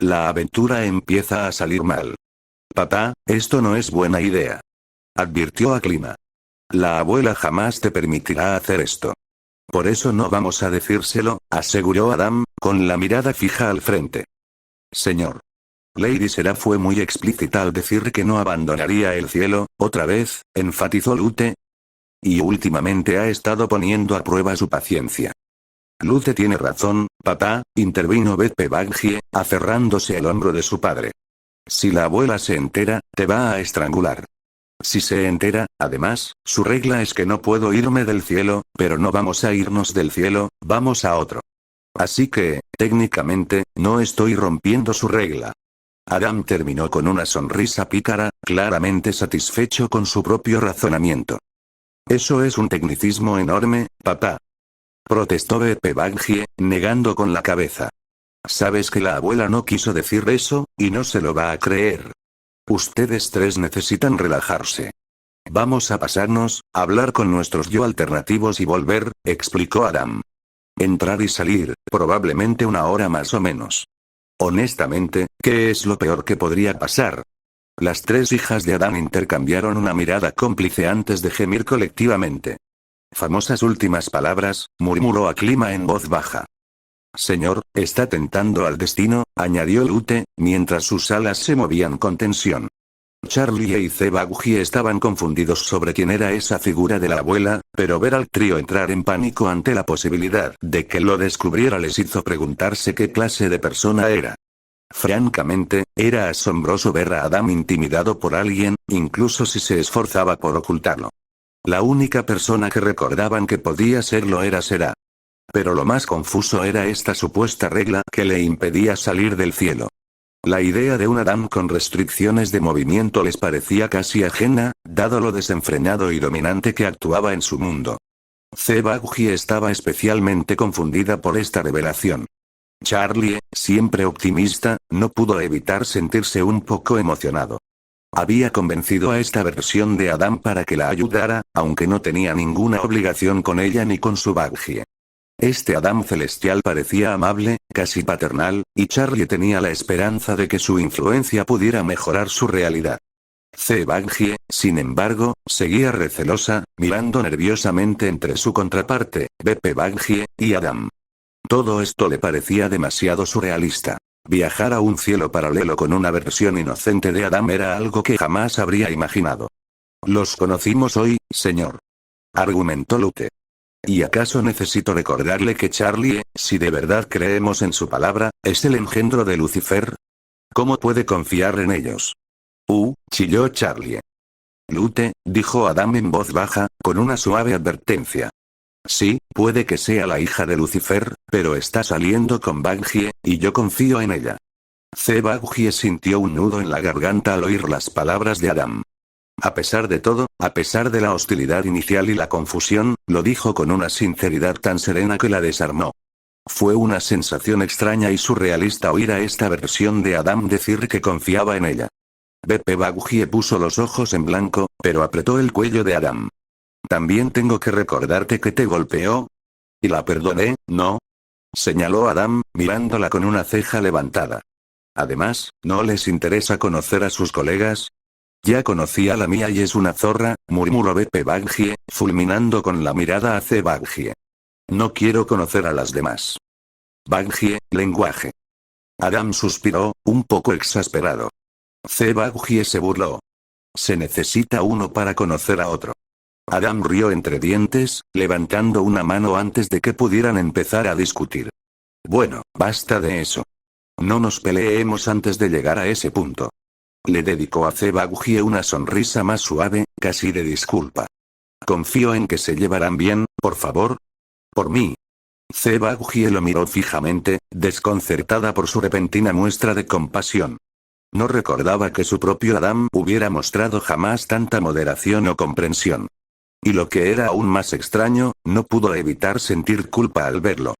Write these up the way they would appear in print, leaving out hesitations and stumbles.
La aventura empieza a salir mal. Papá, esto no es buena idea. Advirtió a Clima. La abuela jamás te permitirá hacer esto. Por eso no vamos a decírselo, aseguró Adam, con la mirada fija al frente. Señor. Lady Sera fue muy explícita al decir que no abandonaría el cielo, otra vez, enfatizó Lute. Y últimamente ha estado poniendo a prueba su paciencia. Lute tiene razón, papá, intervino Beppe Baggie, aferrándose al hombro de su padre. Si la abuela se entera, te va a estrangular. Si se entera, además, su regla es que no puedo irme del cielo, pero no vamos a irnos del cielo, vamos a otro. Así que, técnicamente, no estoy rompiendo su regla. Adam terminó con una sonrisa pícara, claramente satisfecho con su propio razonamiento. Eso es un tecnicismo enorme, papá. Protestó Beppe Baggie, negando con la cabeza. Sabes que la abuela no quiso decir eso, y no se lo va a creer. Ustedes tres necesitan relajarse. Vamos a pasarnos, hablar con nuestros yo alternativos y volver, explicó Adam. Entrar y salir, probablemente una hora más o menos. Honestamente, ¿qué es lo peor que podría pasar? Las tres hijas de Adam intercambiaron una mirada cómplice antes de gemir colectivamente. Famosas últimas palabras, murmuró a Clima en voz baja. Señor, está tentando al destino, añadió Lute, mientras sus alas se movían con tensión. Charlie y Zebagui estaban confundidos sobre quién era esa figura de la abuela, pero ver al trío entrar en pánico ante la posibilidad de que lo descubriera les hizo preguntarse qué clase de persona era. Francamente, era asombroso ver a Adam intimidado por alguien, incluso si se esforzaba por ocultarlo. La única persona que recordaban que podía serlo era Sera. Pero lo más confuso era esta supuesta regla que le impedía salir del cielo. La idea de un Adam con restricciones de movimiento les parecía casi ajena, dado lo desenfrenado y dominante que actuaba en su mundo. Zebagui estaba especialmente confundida por esta revelación. Charlie, siempre optimista, no pudo evitar sentirse un poco emocionado. Había convencido a esta versión de Adam para que la ayudara, aunque no tenía ninguna obligación con ella ni con su Baggie. Este Adam celestial parecía amable, casi paternal, y Charlie tenía la esperanza de que su influencia pudiera mejorar su realidad. Zebaggie, sin embargo, seguía recelosa, mirando nerviosamente entre su contraparte, Beppe Baggie, y Adam. Todo esto le parecía demasiado surrealista. Viajar a un cielo paralelo con una versión inocente de Adam era algo que jamás habría imaginado. Los conocimos hoy, señor. Argumentó Lute. ¿Y acaso necesito recordarle que Charlie, si de verdad creemos en su palabra, es el engendro de Lucifer? ¿Cómo puede confiar en ellos? Chilló Charlie. Lute, dijo Adam en voz baja, con una suave advertencia. Sí, puede que sea la hija de Lucifer, pero está saliendo con Baggie, y yo confío en ella. Zebaggie sintió un nudo en la garganta al oír las palabras de Adam. A pesar de todo, a pesar de la hostilidad inicial y la confusión, lo dijo con una sinceridad tan serena que la desarmó. Fue una sensación extraña y surrealista oír a esta versión de Adam decir que confiaba en ella. Beppe Baggie puso los ojos en blanco, pero apretó el cuello de Adam. También tengo que recordarte que te golpeó. Y la perdoné, ¿no? Señaló Adam, mirándola con una ceja levantada. Además, ¿no les interesa conocer a sus colegas? Ya conocí a la mía y es una zorra, murmuró Beppe Baggie, fulminando con la mirada a Zebaggie. No quiero conocer a las demás. Baggie, lenguaje. Adam suspiró, un poco exasperado. Zebaggie se burló. Se necesita uno para conocer a otro. Adam rió entre dientes, levantando una mano antes de que pudieran empezar a discutir. Bueno, basta de eso. No nos peleemos antes de llegar a ese punto. Le dedicó a Zebaggie una sonrisa más suave, casi de disculpa. Confío en que se llevarán bien, por favor. Por mí. Zebaggie lo miró fijamente, desconcertada por su repentina muestra de compasión. No recordaba que su propio Adam hubiera mostrado jamás tanta moderación o comprensión. Y lo que era aún más extraño, no pudo evitar sentir culpa al verlo.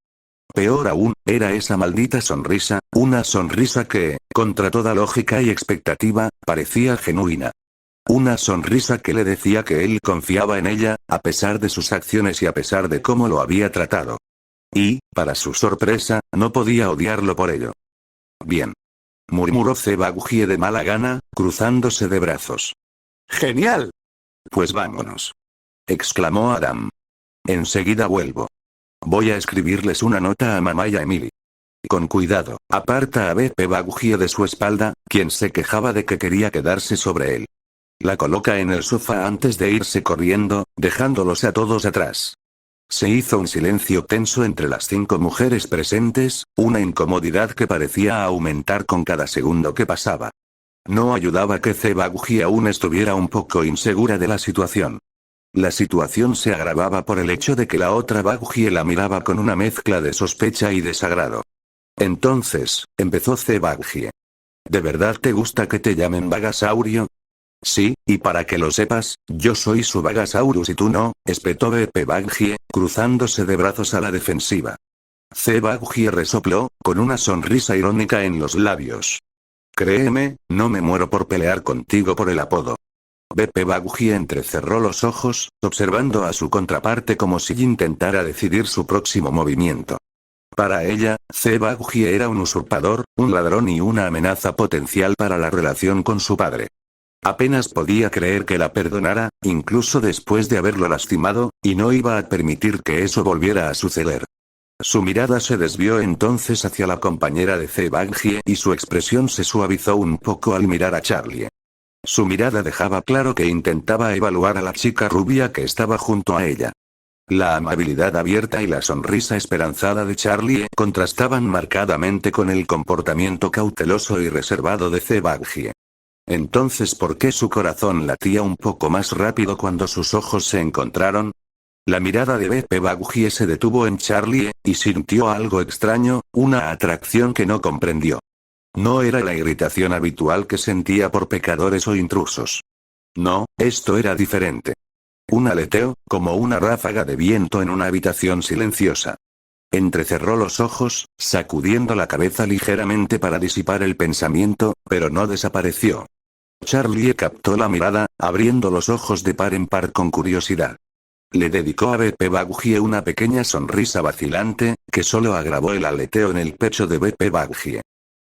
Peor aún, era esa maldita sonrisa, una sonrisa que, contra toda lógica y expectativa, parecía genuina. Una sonrisa que le decía que él confiaba en ella, a pesar de sus acciones y a pesar de cómo lo había tratado. Y, para su sorpresa, no podía odiarlo por ello. Bien. murmuró Zebaggie de mala gana, cruzándose de brazos. ¡Genial! Pues vámonos, exclamó Adam. Enseguida vuelvo. Voy a escribirles una nota a mamá y a Emily. Con cuidado, aparta a Zebaggie de su espalda, quien se quejaba de que quería quedarse sobre él. La coloca en el sofá antes de irse corriendo, dejándolos a todos atrás. Se hizo un silencio tenso entre las 5 mujeres presentes, una incomodidad que parecía aumentar con cada segundo que pasaba. No ayudaba que Zebaggie aún estuviera un poco insegura de la situación. La situación se agravaba por el hecho de que la otra Baggie la miraba con una mezcla de sospecha y desagrado. Entonces, empezó Zebaggie. ¿De verdad te gusta que te llamen Vagasaurio? Sí, y para que lo sepas, yo soy su Vagasaurus y tú no, espetó Zebaggie, cruzándose de brazos a la defensiva. Zebaggie resopló, con una sonrisa irónica en los labios. Créeme, no me muero por pelear contigo por el apodo. Zebaggie entrecerró los ojos, observando a su contraparte como si intentara decidir su próximo movimiento. Para ella, Zebaggie era un usurpador, un ladrón y una amenaza potencial para la relación con su padre. Apenas podía creer que la perdonara, incluso después de haberlo lastimado, y no iba a permitir que eso volviera a suceder. Su mirada se desvió entonces hacia la compañera de Zebaggie y su expresión se suavizó un poco al mirar a Charlie. Su mirada dejaba claro que intentaba evaluar a la chica rubia que estaba junto a ella. La amabilidad abierta y la sonrisa esperanzada de Charlie contrastaban marcadamente con el comportamiento cauteloso y reservado de Zebaggie. Entonces, ¿por qué su corazón latía un poco más rápido cuando sus ojos se encontraron? La mirada de Zebaggie se detuvo en Charlie, y sintió algo extraño, una atracción que no comprendió. No era la irritación habitual que sentía por pecadores o intrusos. No, esto era diferente. Un aleteo, como una ráfaga de viento en una habitación silenciosa. Entrecerró los ojos, sacudiendo la cabeza ligeramente para disipar el pensamiento, pero no desapareció. Charlie captó la mirada, abriendo los ojos de par en par con curiosidad. Le dedicó a Zebaggie una pequeña sonrisa vacilante, que solo agravó el aleteo en el pecho de Zebaggie.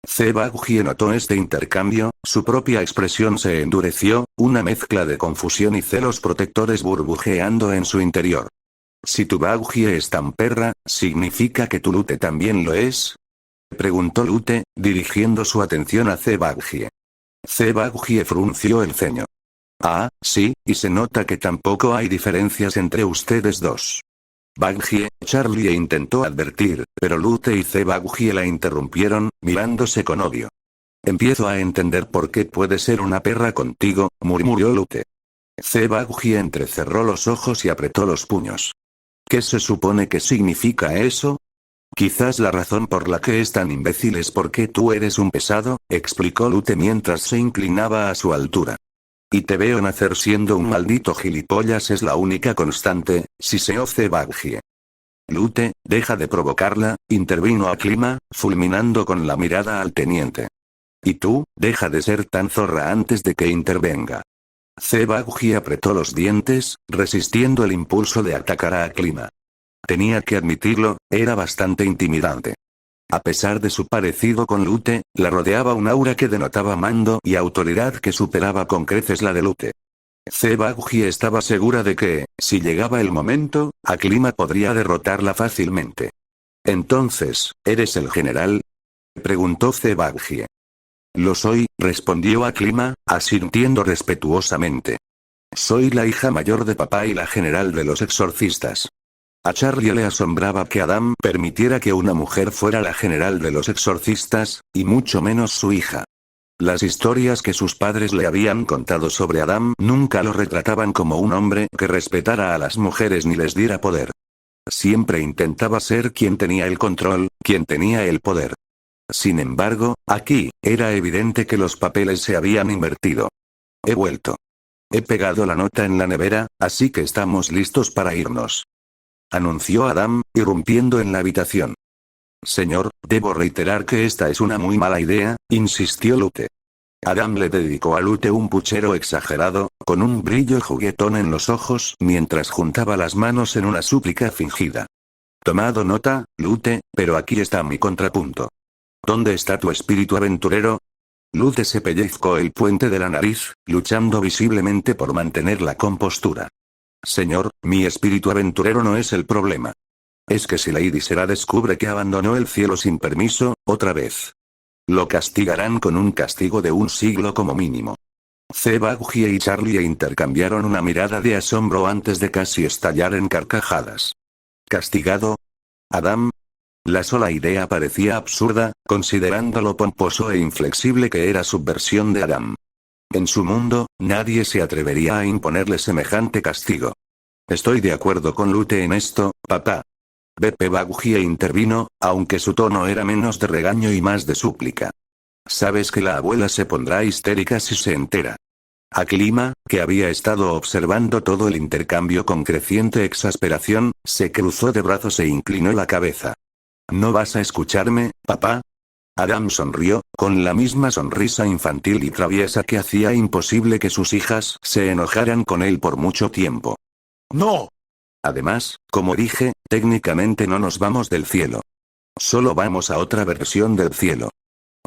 Zebaggie notó este intercambio, su propia expresión se endureció, una mezcla de confusión y celos protectores burbujeando en su interior. Si tu Baggie es tan perra, ¿significa que tu Lute también lo es? Preguntó Lute, dirigiendo su atención a Zebaggie. Zebaggie frunció el ceño. Ah, sí, y se nota que tampoco hay diferencias entre ustedes dos. Baggie, Charlie intentó advertir, pero Lute y Zebaggie la interrumpieron, mirándose con odio. Empiezo a entender por qué puede ser una perra contigo, murmuró Lute. Zebaggie entrecerró los ojos y apretó los puños. ¿Qué se supone que significa eso? Quizás la razón por la que es tan imbécil es porque tú eres un pesado, explicó Lute mientras se inclinaba a su altura. Y te veo nacer siendo un maldito gilipollas es la única constante, siseó Zebaggie. Lute, deja de provocarla, intervino Akima, fulminando con la mirada al teniente. Y tú, deja de ser tan zorra antes de que intervenga. Zebaggie apretó los dientes, resistiendo el impulso de atacar a Akima. Tenía que admitirlo, era bastante intimidante. A pesar de su parecido con Lute, la rodeaba un aura que denotaba mando y autoridad que superaba con creces la de Lute. Zebaggie estaba segura de que, si llegaba el momento, Akima podría derrotarla fácilmente. Entonces, ¿eres el general?, preguntó Zebaggie. Lo soy, respondió Akima, asintiendo respetuosamente. Soy la hija mayor de papá y la general de los exorcistas. A Charlie le asombraba que Adam permitiera que una mujer fuera la general de los exorcistas, y mucho menos su hija. Las historias que sus padres le habían contado sobre Adam nunca lo retrataban como un hombre que respetara a las mujeres ni les diera poder. Siempre intentaba ser quien tenía el control, quien tenía el poder. Sin embargo, aquí, era evidente que los papeles se habían invertido. He vuelto. He pegado la nota en la nevera, así que estamos listos para irnos. Anunció Adam, irrumpiendo en la habitación. Señor, debo reiterar que esta es una muy mala idea, insistió Lute. Adam le dedicó a Lute un puchero exagerado, con un brillo juguetón en los ojos, mientras juntaba las manos en una súplica fingida. Tomado nota, Lute, pero aquí está mi contrapunto. ¿Dónde está tu espíritu aventurero? Lute se pellizcó el puente de la nariz, luchando visiblemente por mantener la compostura. Señor, mi espíritu aventurero no es el problema. Es que si Lady Sera descubre que abandonó el cielo sin permiso, otra vez. Lo castigarán con un castigo de 1 siglo como mínimo. Zebaggie y Charlie intercambiaron una mirada de asombro antes de casi estallar en carcajadas. ¿Castigado? ¿Adam? La sola idea parecía absurda, considerando lo pomposo e inflexible que era su versión de Adam. En su mundo, nadie se atrevería a imponerle semejante castigo. Estoy de acuerdo con Lute en esto, papá. Zebaggie intervino, aunque su tono era menos de regaño y más de súplica. Sabes que la abuela se pondrá histérica si se entera. Aklima, que había estado observando todo el intercambio con creciente exasperación, se cruzó de brazos e inclinó la cabeza. ¿No vas a escucharme, papá? Adam sonrió, con la misma sonrisa infantil y traviesa que hacía imposible que sus hijas se enojaran con él por mucho tiempo. ¡No! Además, como dije, técnicamente no nos vamos del cielo. Solo vamos a otra versión del cielo.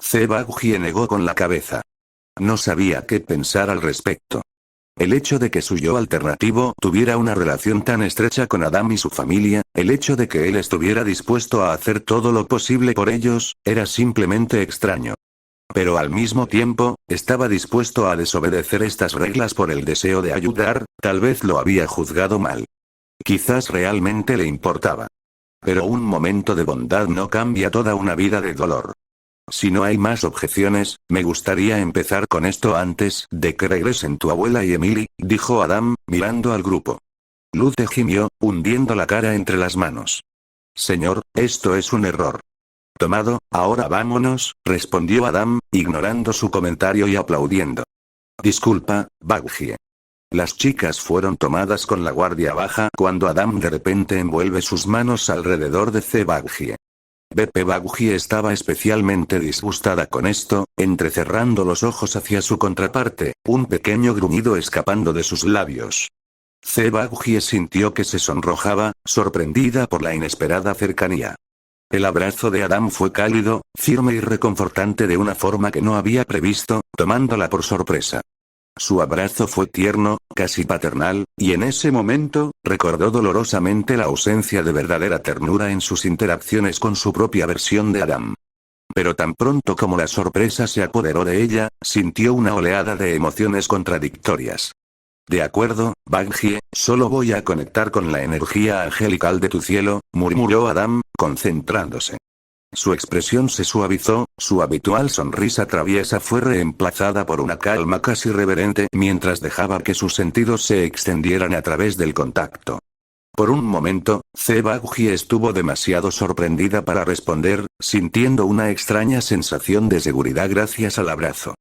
Zebaggie negó con la cabeza. No sabía qué pensar al respecto. El hecho de que su yo alternativo tuviera una relación tan estrecha con Adam y su familia, el hecho de que él estuviera dispuesto a hacer todo lo posible por ellos, era simplemente extraño. Pero al mismo tiempo, estaba dispuesto a desobedecer estas reglas por el deseo de ayudar, tal vez lo había juzgado mal. Quizás realmente le importaba. Pero un momento de bondad no cambia toda una vida de dolor. Si no hay más objeciones, me gustaría empezar con esto antes de que regresen tu abuela y Emily, dijo Adam, mirando al grupo. Lute gimió, hundiendo la cara entre las manos. Señor, esto es un error. Tomado, ahora vámonos, respondió Adam, ignorando su comentario y aplaudiendo. Disculpa, Baggie. Las chicas fueron tomadas con la guardia baja cuando Adam de repente envuelve sus manos alrededor de Zebaggie. Zebaggie estaba especialmente disgustada con esto, entrecerrando los ojos hacia su contraparte, un pequeño gruñido escapando de sus labios. Zebaggie sintió que se sonrojaba, sorprendida por la inesperada cercanía. El abrazo de Adam fue cálido, firme y reconfortante de una forma que no había previsto, tomándola por sorpresa. Su abrazo fue tierno, casi paternal, y en ese momento, recordó dolorosamente la ausencia de verdadera ternura en sus interacciones con su propia versión de Adam. Pero tan pronto como la sorpresa se apoderó de ella, sintió una oleada de emociones contradictorias. De acuerdo, Baggie, solo voy a conectar con la energía angelical de tu cielo, murmuró Adam, concentrándose. Su expresión se suavizó, su habitual sonrisa traviesa fue reemplazada por una calma casi reverente mientras dejaba que sus sentidos se extendieran a través del contacto. Por un momento, Zebaggie estuvo demasiado sorprendida para responder, sintiendo una extraña sensación de seguridad gracias al abrazo.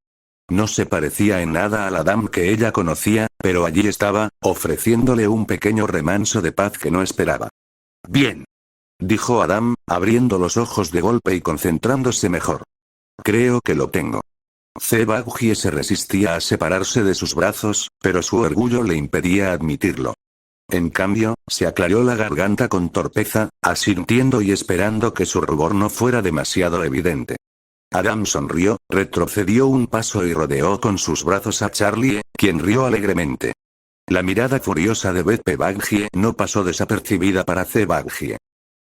No se parecía en nada al Adam que ella conocía, pero allí estaba, ofreciéndole un pequeño remanso de paz que no esperaba. Bien. Dijo Adam, abriendo los ojos de golpe y concentrándose mejor. Creo que lo tengo. Zebaggie se resistía a separarse de sus brazos, pero su orgullo le impedía admitirlo. En cambio, se aclaró la garganta con torpeza, asintiendo y esperando que su rubor no fuera demasiado evidente. Adam sonrió, retrocedió un paso y rodeó con sus brazos a Charlie, quien rió alegremente. La mirada furiosa de Zebaggie no pasó desapercibida para Zebaggie.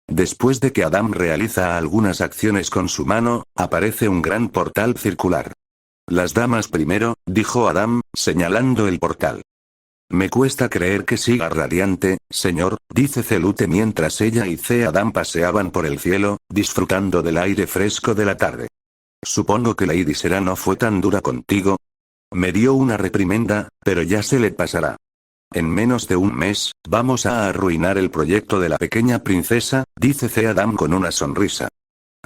Después de que Adam realiza algunas acciones con su mano, aparece un gran portal circular. Las damas primero, dijo Adam, señalando el portal. Me cuesta creer que siga radiante, señor, dice Zelute mientras ella y Adam paseaban por el cielo, disfrutando del aire fresco de la tarde. Supongo que Lady Sera no fue tan dura contigo. Me dio una reprimenda, pero ya se le pasará. En menos de un mes, vamos a arruinar el proyecto de la pequeña princesa, dice Adam con una sonrisa.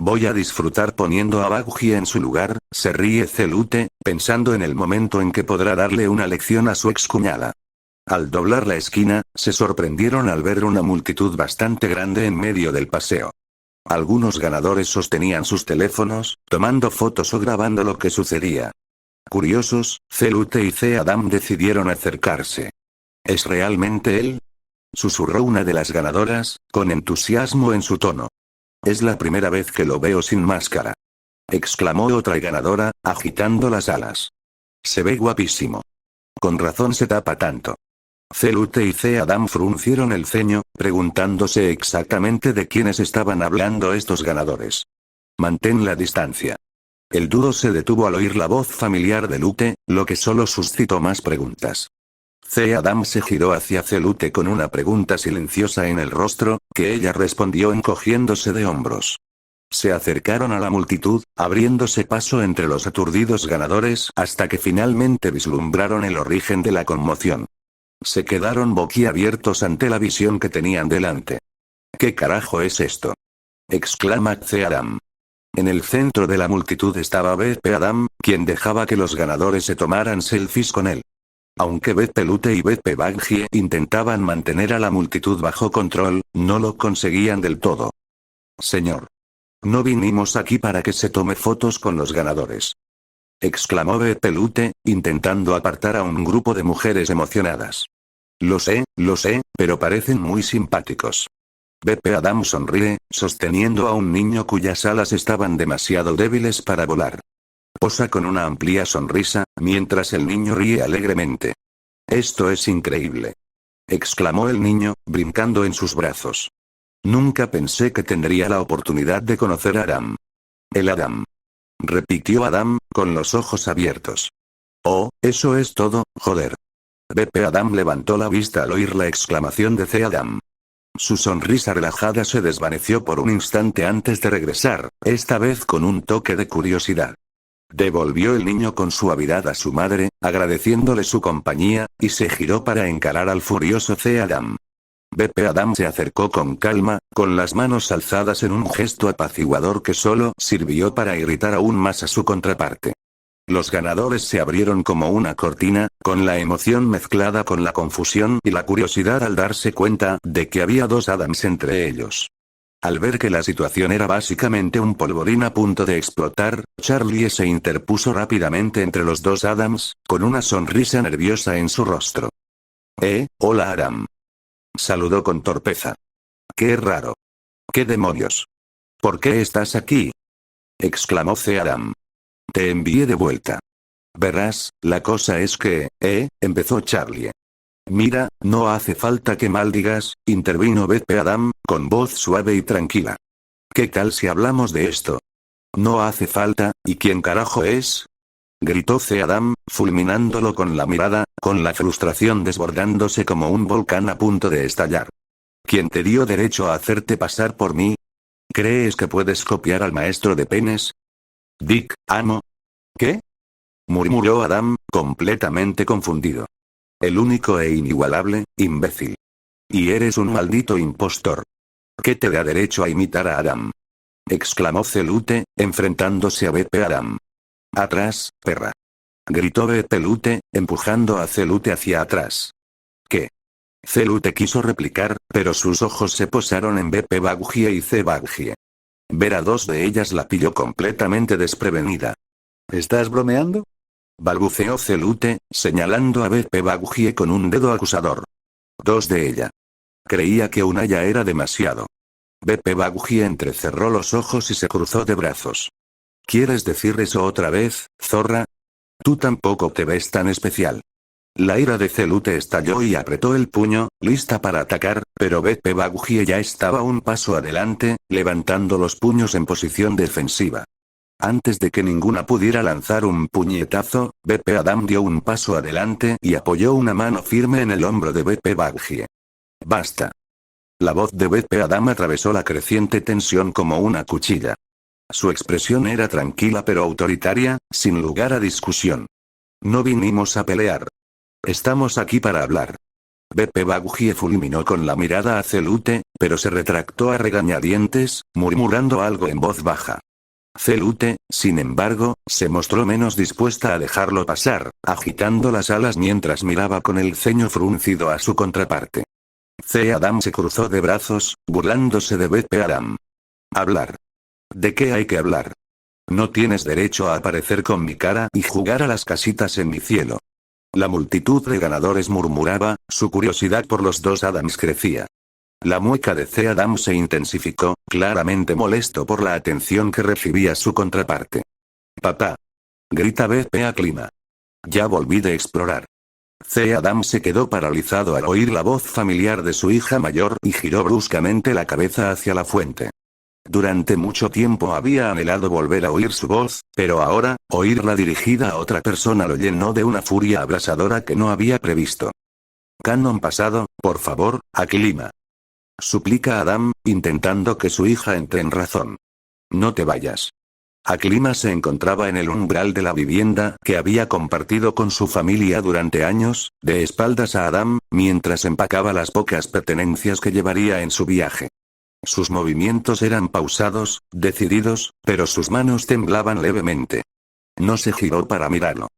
Voy a disfrutar poniendo a Baggie en su lugar, se ríe Zelute, pensando en el momento en que podrá darle una lección a su excuñada. Al doblar la esquina, se sorprendieron al ver una multitud bastante grande en medio del paseo. Algunos ganadores sostenían sus teléfonos, tomando fotos o grabando lo que sucedía. Curiosos, Zelute y Adam decidieron acercarse. ¿Es realmente él? Susurró una de las ganadoras, con entusiasmo en su tono. Es la primera vez que lo veo sin máscara. exclamó otra ganadora, agitando las alas. Se ve guapísimo. Con razón se tapa tanto. C-Lute y C-Adam fruncieron el ceño, preguntándose exactamente de quiénes estaban hablando estos ganadores. Mantén la distancia. El dúo se detuvo al oír la voz familiar de Lute, lo que solo suscitó más preguntas. C-Adam se giró hacia C-Lute con una pregunta silenciosa en el rostro, que ella respondió encogiéndose de hombros. Se acercaron a la multitud, abriéndose paso entre los aturdidos ganadores hasta que finalmente vislumbraron el origen de la conmoción. Se quedaron boquiabiertos ante la visión que tenían delante. ¿Qué carajo es esto?, exclama C-Adam. En el centro de la multitud estaba BP Adam, quien dejaba que los ganadores se tomaran selfies con él. Aunque BP Lute y BP Baggie intentaban mantener a la multitud bajo control, no lo conseguían del todo. Señor. No vinimos aquí para que se tome fotos con los ganadores, exclamó BP Lute, intentando apartar a un grupo de mujeres emocionadas. Lo sé, pero parecen muy simpáticos. BP Adam sonríe, sosteniendo a un niño cuyas alas estaban demasiado débiles para volar. Posa con una amplia sonrisa, mientras el niño ríe alegremente. Esto es increíble, exclamó el niño, brincando en sus brazos. Nunca pensé que tendría la oportunidad de conocer a Adam. El Adam, repitió Adam, con los ojos abiertos. Oh, eso es todo, joder. BP Adam levantó la vista al oír la exclamación de C-Adam. Su sonrisa relajada se desvaneció por un instante antes de regresar, esta vez con un toque de curiosidad. Devolvió el niño con suavidad a su madre, agradeciéndole su compañía, y se giró para encarar al furioso C-Adam. BP Adam se acercó con calma, con las manos alzadas en un gesto apaciguador que solo sirvió para irritar aún más a su contraparte. Los ganadores se abrieron como una cortina, con la emoción mezclada con la confusión y la curiosidad al darse cuenta de que había dos Adams entre ellos. Al ver que la situación era básicamente un polvorín a punto de explotar, Charlie se interpuso rápidamente entre los dos Adams, con una sonrisa nerviosa en su rostro. Hola Adam. Saludó con torpeza. Qué raro. ¿Qué demonios? ¿Por qué estás aquí?, exclamó C-Adam. Te envié de vuelta. Verás, la cosa es que, empezó Charlie. Mira, no hace falta que maldigas, intervino BP Adam, con voz suave y tranquila. ¿Qué tal si hablamos de esto? No hace falta, ¿y quién carajo es?, gritó C-Adam, fulminándolo con la mirada, con la frustración desbordándose como un volcán a punto de estallar. ¿Quién te dio derecho a hacerte pasar por mí? ¿Crees que puedes copiar al maestro de penes? Dick, amo. ¿Qué?, murmuró Adam, completamente confundido. El único e inigualable, imbécil. Y eres un maldito impostor. ¿Qué te da derecho a imitar a Adam?, exclamó C-Lute, enfrentándose a BP Adam. Atrás, perra, gritó BP Lute, empujando a C-Lute hacia atrás. ¿Qué? C-Lute quiso replicar, pero sus ojos se posaron en BP Baggie y C Baggie. Ver a dos de ellas la pilló completamente desprevenida. ¿Estás bromeando?, balbuceó C-Lute, señalando a BP Baggie con un dedo acusador. Dos de ella. Creía que una ya era demasiado. BP Baggie entrecerró los ojos y se cruzó de brazos. ¿Quieres decir eso otra vez, zorra? Tú tampoco te ves tan especial. La ira de C-Lute estalló y apretó el puño, lista para atacar, pero BP Baggie ya estaba un paso adelante, levantando los puños en posición defensiva. Antes de que ninguna pudiera lanzar un puñetazo, BP Adam dio un paso adelante y apoyó una mano firme en el hombro de BP Baggie. Basta. La voz de BP Adam atravesó la creciente tensión como una cuchilla. Su expresión era tranquila pero autoritaria, sin lugar a discusión. No vinimos a pelear. Estamos aquí para hablar. BP Baggie fulminó con la mirada a C-Lute, pero se retractó a regañadientes, murmurando algo en voz baja. C-Lute, sin embargo, se mostró menos dispuesta a dejarlo pasar, agitando las alas mientras miraba con el ceño fruncido a su contraparte. C-Adam se cruzó de brazos, burlándose de BP Adam. Hablar. ¿De qué hay que hablar? No tienes derecho a aparecer con mi cara y jugar a las casitas en mi cielo. La multitud de ganadores murmuraba, su curiosidad por los dos Adams crecía. La mueca de Adam se intensificó, claramente molesto por la atención que recibía su contraparte. «Papá», grita BP a Clima. «Ya volví de explorar». Adam se quedó paralizado al oír la voz familiar de su hija mayor y giró bruscamente la cabeza hacia la fuente. Durante mucho tiempo había anhelado volver a oír su voz, pero ahora, oírla dirigida a otra persona lo llenó de una furia abrasadora que no había previsto. «Canon pasado, por favor, a Clima», suplica Adam, intentando que su hija entre en razón. «No te vayas». Clima se encontraba en el umbral de la vivienda que había compartido con su familia durante años, de espaldas a Adam, mientras empacaba las pocas pertenencias que llevaría en su viaje. Sus movimientos eran pausados, decididos, pero sus manos temblaban levemente. No se giró para mirarlo.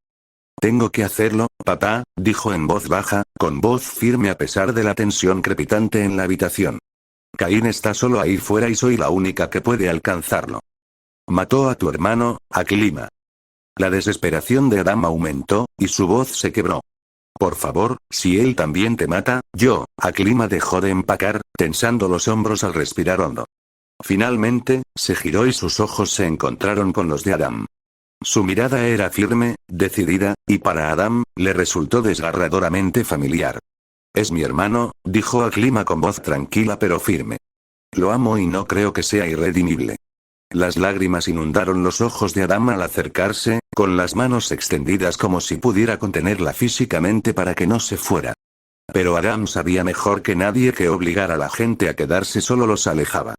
«Tengo que hacerlo, papá», dijo en voz baja, con voz firme a pesar de la tensión crepitante en la habitación. «Caín está solo ahí fuera y soy la única que puede alcanzarlo. Mató a tu hermano, a Clima». La desesperación de Adam aumentó, y su voz se quebró. «Por favor, si él también te mata, yo». Clima dejó de empacar, tensando los hombros al respirar hondo. Finalmente, se giró y sus ojos se encontraron con los de Adam. Su mirada era firme, decidida, y para Adam, le resultó desgarradoramente familiar. «Es mi hermano», dijo Clima con voz tranquila pero firme. «Lo amo y no creo que sea irredimible». Las lágrimas inundaron los ojos de Adam al acercarse, con las manos extendidas como si pudiera contenerla físicamente para que no se fuera. Pero Adam sabía mejor que nadie que obligar a la gente a quedarse solo los alejaba.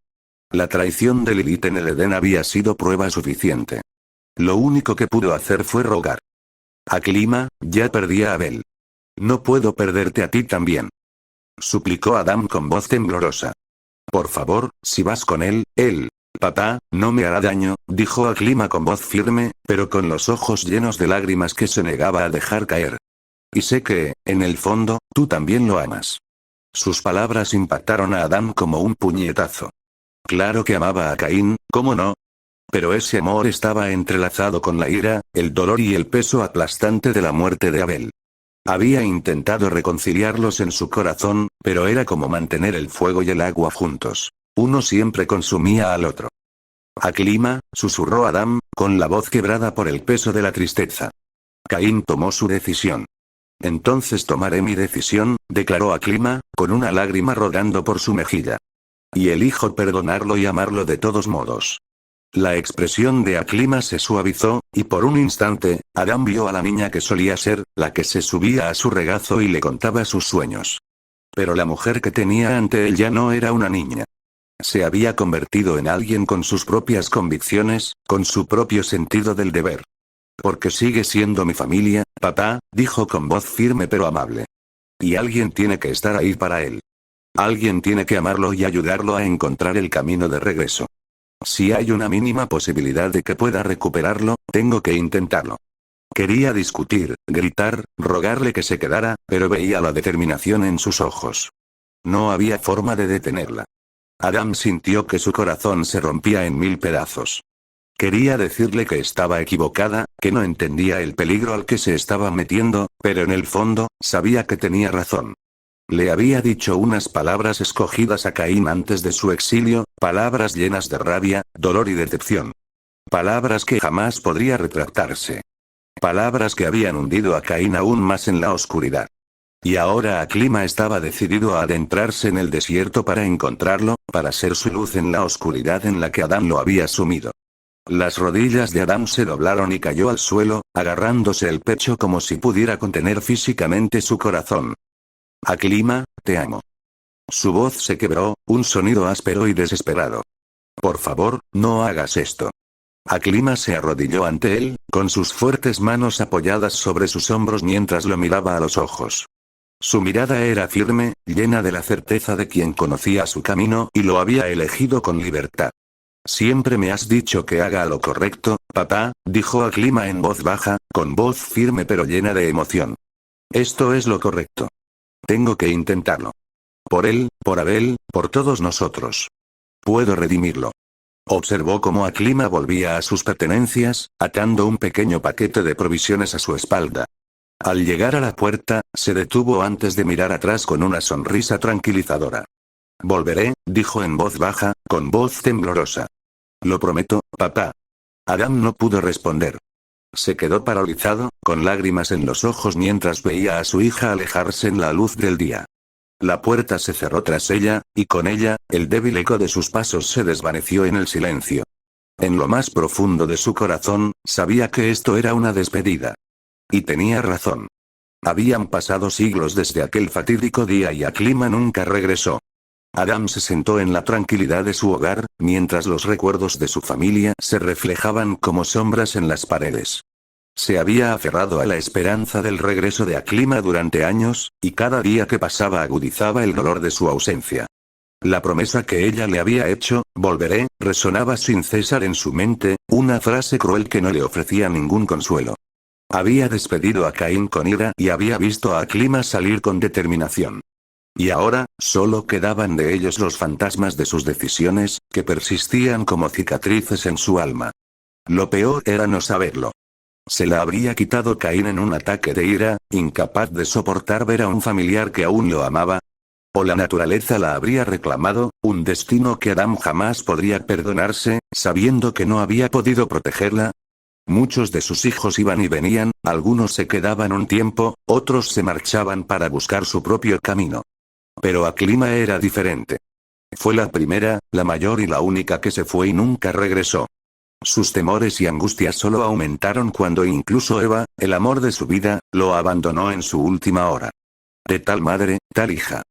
La traición de Lilith en el Edén había sido prueba suficiente. Lo único que pudo hacer fue rogar. «Clima, ya perdí a Abel. No puedo perderte a ti también», suplicó Adam con voz temblorosa. «Por favor, si vas con él, papá, no me hará daño», dijo Clima con voz firme, pero con los ojos llenos de lágrimas que se negaba a dejar caer. «Y sé que, en el fondo, tú también lo amas». Sus palabras impactaron a Adam como un puñetazo. Claro que amaba a Caín, ¿cómo no? Pero ese amor estaba entrelazado con la ira, el dolor y el peso aplastante de la muerte de Abel. Había intentado reconciliarlos en su corazón, pero era como mantener el fuego y el agua juntos. Uno siempre consumía al otro. «Clima», susurró Adam, con la voz quebrada por el peso de la tristeza. «Caín tomó su decisión. Entonces tomaré mi decisión», declaró Clima, con una lágrima rodando por su mejilla. «Y elijo perdonarlo y amarlo de todos modos». La expresión de Clima se suavizó, y por un instante, Adam vio a la niña que solía ser, la que se subía a su regazo y le contaba sus sueños. Pero la mujer que tenía ante él ya no era una niña. Se había convertido en alguien con sus propias convicciones, con su propio sentido del deber. «Porque sigue siendo mi familia, papá», dijo con voz firme pero amable. «Y alguien tiene que estar ahí para él. Alguien tiene que amarlo y ayudarlo a encontrar el camino de regreso. Si hay una mínima posibilidad de que pueda recuperarlo, tengo que intentarlo». Quería discutir, gritar, rogarle que se quedara, pero veía la determinación en sus ojos. No había forma de detenerla. Adam sintió que su corazón se rompía en 1000 pedazos. Quería decirle que estaba equivocada, que no entendía el peligro al que se estaba metiendo, pero en el fondo, sabía que tenía razón. Le había dicho unas palabras escogidas a Caín antes de su exilio, palabras llenas de rabia, dolor y decepción. Palabras que jamás podría retractarse. Palabras que habían hundido a Caín aún más en la oscuridad. Y ahora Clima estaba decidido a adentrarse en el desierto para encontrarlo, para ser su luz en la oscuridad en la que Adán lo había sumido. Las rodillas de Adán se doblaron y cayó al suelo, agarrándose el pecho como si pudiera contener físicamente su corazón. «Clima, te amo». Su voz se quebró, un sonido áspero y desesperado. «Por favor, no hagas esto». Clima se arrodilló ante él, con sus fuertes manos apoyadas sobre sus hombros mientras lo miraba a los ojos. Su mirada era firme, llena de la certeza de quien conocía su camino y lo había elegido con libertad. «Siempre me has dicho que haga lo correcto, papá», dijo Clima en voz baja, con voz firme pero llena de emoción. «Esto es lo correcto. Tengo que intentarlo. Por él, por Abel, por todos nosotros. Puedo redimirlo». Observó cómo Clima volvía a sus pertenencias, atando un pequeño paquete de provisiones a su espalda. Al llegar a la puerta, se detuvo antes de mirar atrás con una sonrisa tranquilizadora. Volveré, dijo en voz baja, con voz temblorosa. Lo prometo, papá. Adam no pudo responder. Se quedó paralizado, con lágrimas en los ojos mientras veía a su hija alejarse en la luz del día. La puerta se cerró tras ella, y con ella, el débil eco de sus pasos se desvaneció en el silencio. En lo más profundo de su corazón, sabía que esto era una despedida. Y tenía razón. Habían pasado siglos desde aquel fatídico día y Aklima nunca regresó. Adam se sentó en la tranquilidad de su hogar, mientras los recuerdos de su familia se reflejaban como sombras en las paredes. Se había aferrado a la esperanza del regreso de Aklima durante años, y cada día que pasaba agudizaba el dolor de su ausencia. La promesa que ella le había hecho, volveré, resonaba sin cesar en su mente, una frase cruel que no le ofrecía ningún consuelo. Había despedido a Caín con ira y había visto a Aklima salir con determinación. Y ahora, solo quedaban de ellos los fantasmas de sus decisiones, que persistían como cicatrices en su alma. Lo peor era no saberlo. Se la habría quitado Caín en un ataque de ira, incapaz de soportar ver a un familiar que aún lo amaba. O la naturaleza la habría reclamado, un destino que Adam jamás podría perdonarse, sabiendo que no había podido protegerla. Muchos de sus hijos iban y venían, algunos se quedaban un tiempo, otros se marchaban para buscar su propio camino. Pero Aklima era diferente. Fue la primera, la mayor y la única que se fue y nunca regresó. Sus temores y angustias solo aumentaron cuando incluso Eva, el amor de su vida, lo abandonó en su última hora. De tal madre, tal hija.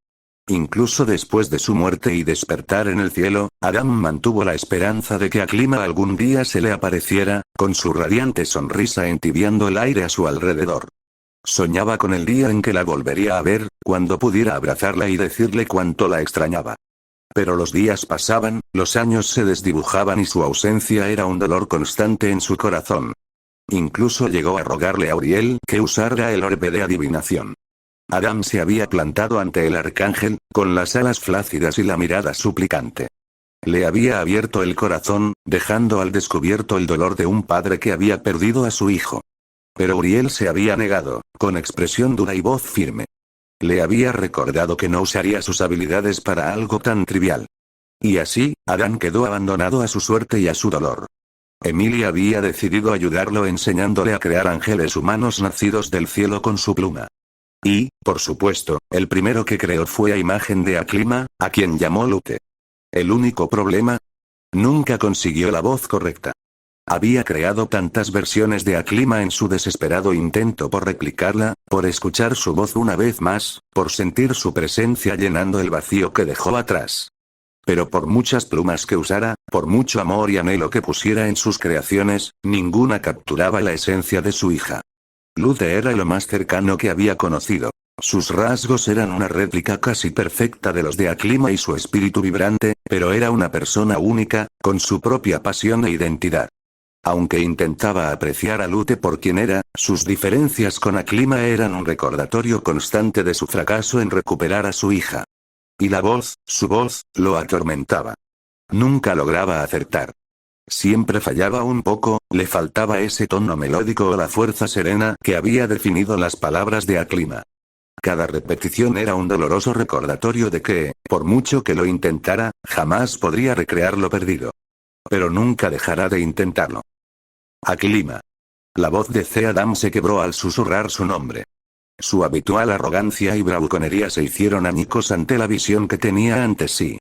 Incluso después de su muerte y despertar en el cielo, Adam mantuvo la esperanza de que Aklima algún día se le apareciera, con su radiante sonrisa entibiando el aire a su alrededor. Soñaba con el día en que la volvería a ver, cuando pudiera abrazarla y decirle cuánto la extrañaba. Pero los días pasaban, los años se desdibujaban y su ausencia era un dolor constante en su corazón. Incluso llegó a rogarle a Uriel que usara el orbe de adivinación. Adam se había plantado ante el arcángel, con las alas flácidas y la mirada suplicante. Le había abierto el corazón, dejando al descubierto el dolor de un padre que había perdido a su hijo. Pero Uriel se había negado, con expresión dura y voz firme. Le había recordado que no usaría sus habilidades para algo tan trivial. Y así, Adán quedó abandonado a su suerte y a su dolor. Emilia había decidido ayudarlo enseñándole a crear ángeles humanos nacidos del cielo con su pluma. Y, por supuesto, el primero que creó fue a imagen de Aklima, a quien llamó Lute. El único problema: nunca consiguió la voz correcta. Había creado tantas versiones de Aklima en su desesperado intento por replicarla, por escuchar su voz una vez más, por sentir su presencia llenando el vacío que dejó atrás. Pero por muchas plumas que usara, por mucho amor y anhelo que pusiera en sus creaciones, ninguna capturaba la esencia de su hija. Lute era lo más cercano que había conocido. Sus rasgos eran una réplica casi perfecta de los de Aklima y su espíritu vibrante, pero era una persona única, con su propia pasión e identidad. Aunque intentaba apreciar a Lute por quien era, sus diferencias con Aklima eran un recordatorio constante de su fracaso en recuperar a su hija. Y la voz, su voz, lo atormentaba. Nunca lograba acertar. Siempre fallaba un poco, le faltaba ese tono melódico o la fuerza serena que había definido las palabras de Aklima. Cada repetición era un doloroso recordatorio de que, por mucho que lo intentara, jamás podría recrear lo perdido. Pero nunca dejará de intentarlo. Aklima. La voz de Adam se quebró al susurrar su nombre. Su habitual arrogancia y bravuconería se hicieron añicos ante la visión que tenía ante sí.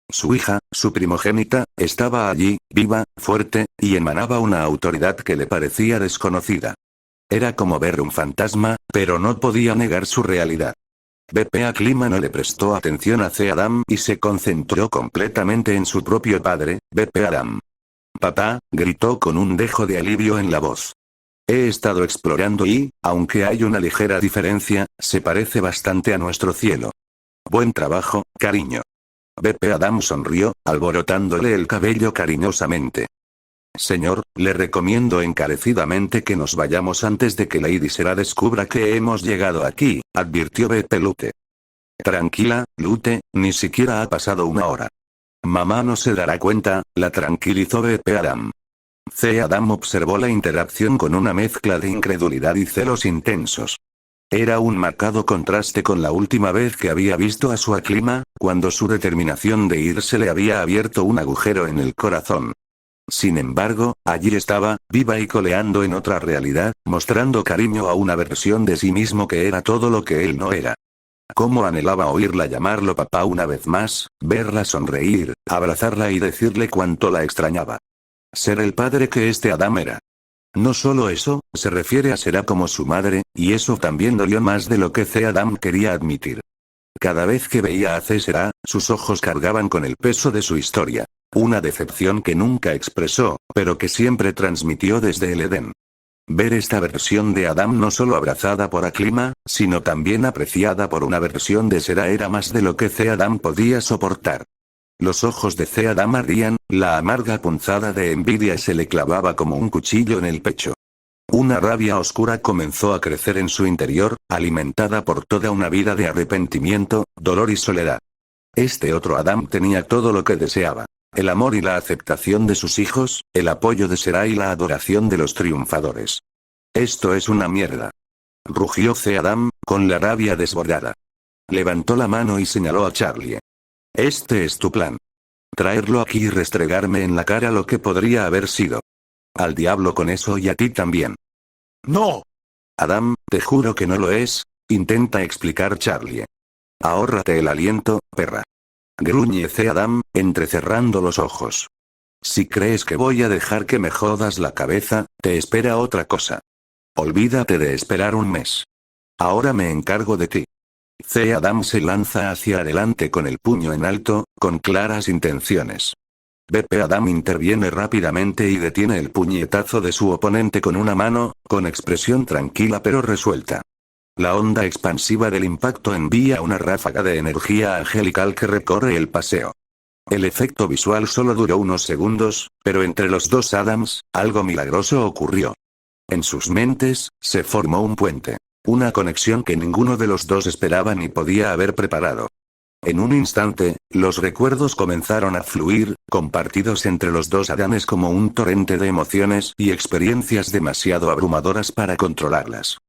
Su hija, su primogénita, estaba allí, viva, fuerte, y emanaba una autoridad que le parecía desconocida. Era como ver un fantasma, pero no podía negar su realidad. Aklima no le prestó atención a Adam y se concentró completamente en su propio padre, Adam. Papá, gritó con un dejo de alivio en la voz. He estado explorando y, aunque hay una ligera diferencia, se parece bastante a nuestro cielo. Buen trabajo, cariño. Adam sonrió, alborotándole el cabello cariñosamente. Señor, le recomiendo encarecidamente que nos vayamos antes de que Lady Sera descubra que hemos llegado aquí, advirtió Lute. Tranquila, Lute, ni siquiera ha pasado una hora. Mamá no se dará cuenta, la tranquilizó Adam. Adam observó la interacción con una mezcla de incredulidad y celos intensos. Era un marcado contraste con la última vez que había visto a su Aklima, cuando su determinación de irse le había abierto un agujero en el corazón. Sin embargo, allí estaba, viva y coleando en otra realidad, mostrando cariño a una versión de sí mismo que era todo lo que él no era. Cómo anhelaba oírla llamarlo papá una vez más, verla sonreír, abrazarla y decirle cuánto la extrañaba. Ser el padre que este Adam era. No solo eso, se refiere a será como su madre, y eso también dolió más de lo que Adam quería admitir. Cada vez que veía a Será, sus ojos cargaban con el peso de su historia. Una decepción que nunca expresó, pero que siempre transmitió desde el Edén. Ver esta versión de Adam no solo abrazada por Aklima, sino también apreciada por una versión de Será era más de lo que Adam podía soportar. Los ojos de Adam ardían, la amarga punzada de envidia se le clavaba como un cuchillo en el pecho. Una rabia oscura comenzó a crecer en su interior, alimentada por toda una vida de arrepentimiento, dolor y soledad. Este otro Adam tenía todo lo que deseaba. El amor y la aceptación de sus hijos, el apoyo de Será y la adoración de los triunfadores. Esto es una mierda. Rugió Adam, con la rabia desbordada. Levantó la mano y señaló a Charlie. Este es tu plan. Traerlo aquí y restregarme en la cara lo que podría haber sido. Al diablo con eso y a ti también. ¡No! Adam, te juro que no lo es, intenta explicar Charlie. Ahórrate el aliento, perra. Gruñe Adam, entrecerrando los ojos. Si crees que voy a dejar que me jodas la cabeza, te espera otra cosa. Olvídate de esperar un mes. Ahora me encargo de ti. Adam se lanza hacia adelante con el puño en alto, con claras intenciones. Adam interviene rápidamente y detiene el puñetazo de su oponente con una mano, con expresión tranquila pero resuelta. La onda expansiva del impacto envía una ráfaga de energía angelical que recorre el paseo. El efecto visual solo duró unos segundos, pero entre los dos Adams, algo milagroso ocurrió. En sus mentes, se formó un puente. Una conexión que ninguno de los dos esperaba ni podía haber preparado. En un instante, los recuerdos comenzaron a fluir, compartidos entre los dos Adames como un torrente de emociones y experiencias demasiado abrumadoras para controlarlas.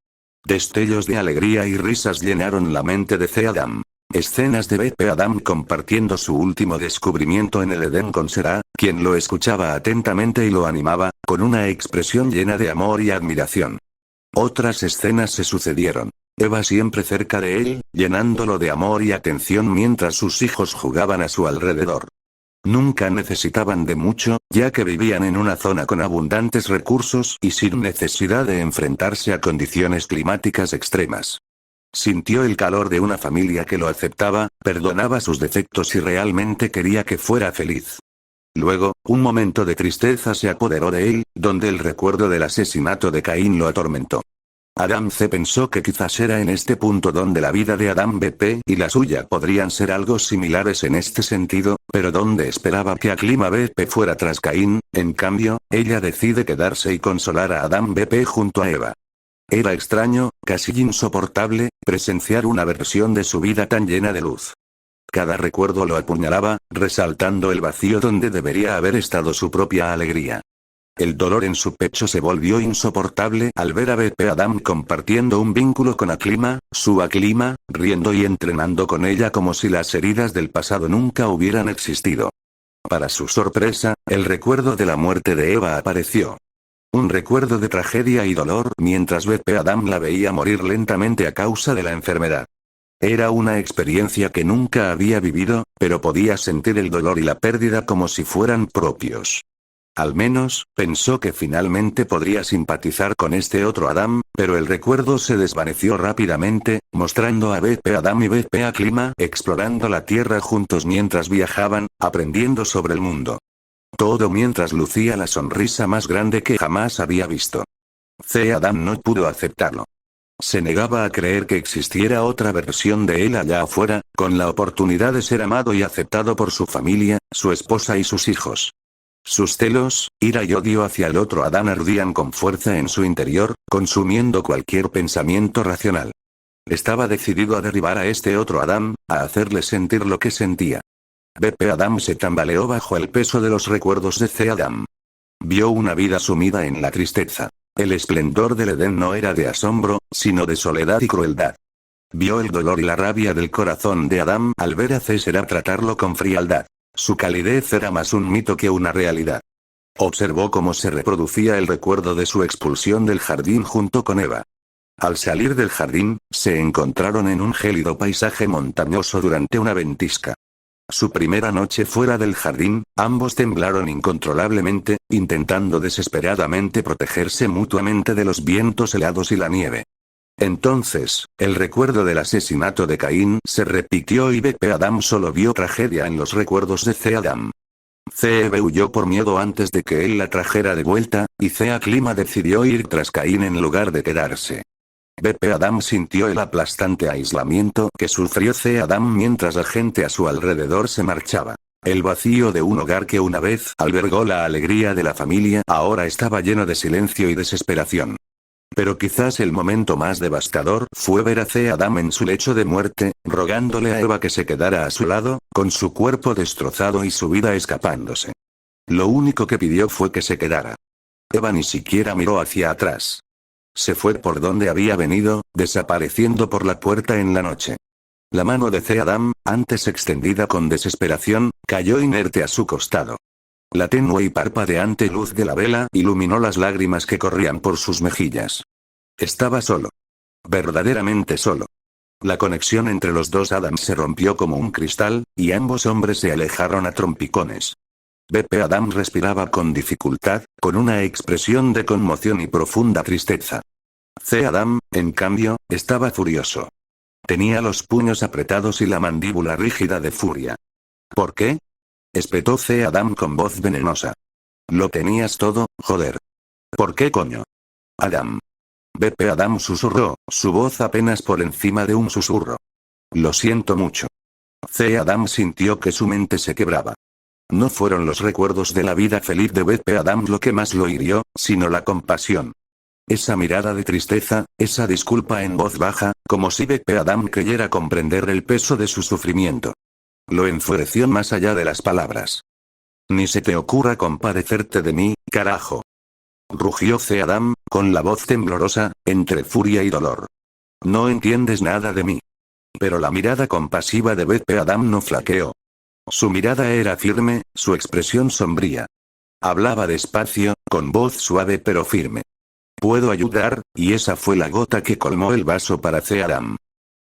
Destellos de alegría y risas llenaron la mente de Adam. Escenas de Adam compartiendo su último descubrimiento en el Edén con Será, quien lo escuchaba atentamente y lo animaba, con una expresión llena de amor y admiración. Otras escenas se sucedieron. Eva siempre cerca de él, llenándolo de amor y atención mientras sus hijos jugaban a su alrededor. Nunca necesitaban de mucho, ya que vivían en una zona con abundantes recursos y sin necesidad de enfrentarse a condiciones climáticas extremas. Sintió el calor de una familia que lo aceptaba, perdonaba sus defectos y realmente quería que fuera feliz. Luego, un momento de tristeza se apoderó de él, donde el recuerdo del asesinato de Caín lo atormentó. Adam C. pensó que quizás era en este punto donde la vida de Adam BP y la suya podrían ser algo similares en este sentido, pero donde esperaba que Aklima BP fuera tras Caín, en cambio, ella decide quedarse y consolar a Adam BP junto a Eva. Era extraño, casi insoportable, presenciar una versión de su vida tan llena de luz. Cada recuerdo lo apuñalaba, resaltando el vacío donde debería haber estado su propia alegría. El dolor en su pecho se volvió insoportable al ver a Adam compartiendo un vínculo con Aklima, su Aklima, riendo y entrenando con ella como si las heridas del pasado nunca hubieran existido. Para su sorpresa, el recuerdo de la muerte de Eva apareció. Un recuerdo de tragedia y dolor mientras Adam la veía morir lentamente a causa de la enfermedad. Era una experiencia que nunca había vivido, pero podía sentir el dolor y la pérdida como si fueran propios. Al menos, pensó que finalmente podría simpatizar con este otro Adam, pero el recuerdo se desvaneció rápidamente, mostrando a Adam y Aklima explorando la Tierra juntos mientras viajaban, aprendiendo sobre el mundo. Todo mientras lucía la sonrisa más grande que jamás había visto. Adam no pudo aceptarlo. Se negaba a creer que existiera otra versión de él allá afuera, con la oportunidad de ser amado y aceptado por su familia, su esposa y sus hijos. Sus celos, ira y odio hacia el otro Adán ardían con fuerza en su interior, consumiendo cualquier pensamiento racional. Estaba decidido a derribar a este otro Adán, a hacerle sentir lo que sentía. Adam se tambaleó bajo el peso de los recuerdos de Adam. Vio una vida sumida en la tristeza. el esplendor del Edén no era de asombro, sino de soledad y crueldad. Vio el dolor y la rabia del corazón de Adán al ver a César tratarlo con frialdad. Su calidez era más un mito que una realidad. Observó cómo se reproducía el recuerdo de su expulsión del jardín junto con Eva. Al salir del jardín, se encontraron en un gélido paisaje montañoso durante una ventisca. Su primera noche fuera del jardín, ambos temblaron incontrolablemente, intentando desesperadamente protegerse mutuamente de los vientos helados y la nieve. Entonces, el recuerdo del asesinato de Caín se repitió y Adam solo vio tragedia en los recuerdos de Adam. Eve huyó por miedo antes de que él la trajera de vuelta, y Clima decidió ir tras Caín en lugar de quedarse. Adam sintió el aplastante aislamiento que sufrió Adam mientras la gente a su alrededor se marchaba. El vacío de un hogar que una vez albergó la alegría de la familia ahora estaba lleno de silencio y desesperación. Pero quizás el momento más devastador fue ver a Adam en su lecho de muerte, rogándole a Eva que se quedara a su lado, con su cuerpo destrozado y su vida escapándose. Lo único que pidió fue que se quedara. Eva ni siquiera miró hacia atrás. Se fue por donde había venido, desapareciendo por la puerta en la noche. La mano de Adam, antes extendida con desesperación, cayó inerte a su costado. La tenue y parpadeante luz de la vela iluminó las lágrimas que corrían por sus mejillas. Estaba solo. Verdaderamente solo. La conexión entre los dos Adams se rompió como un cristal, y ambos hombres se alejaron a trompicones. Adam respiraba con dificultad, con una expresión de conmoción y profunda tristeza. Adam, en cambio, estaba furioso. Tenía los puños apretados y la mandíbula rígida de furia. ¿Por qué? Espetó Adam con voz venenosa. Lo tenías todo, joder. ¿Por qué coño? Adam. Adam susurró, su voz apenas por encima de un susurro. Lo siento mucho. Adam sintió que su mente se quebraba. No fueron los recuerdos de la vida feliz de Adam lo que más lo hirió, sino la compasión. Esa mirada de tristeza, esa disculpa en voz baja, como si Adam creyera comprender el peso de su sufrimiento. Lo enfureció más allá de las palabras. Ni se te ocurra compadecerte de mí, carajo. Rugió Adam, con la voz temblorosa, entre furia y dolor. No entiendes nada de mí. Pero la mirada compasiva de Adam no flaqueó. Su mirada era firme, su expresión sombría. Hablaba despacio, con voz suave pero firme. Puedo ayudar, y esa fue la gota que colmó el vaso para Adam.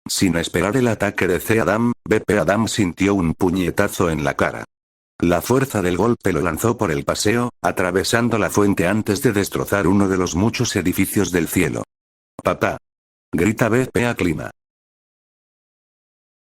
Sin esperar el ataque de Adam, Adam sintió un puñetazo en la cara. La fuerza del golpe lo lanzó por el paseo, atravesando la fuente antes de destrozar uno de los muchos edificios del cielo. «Papá», grita Clima.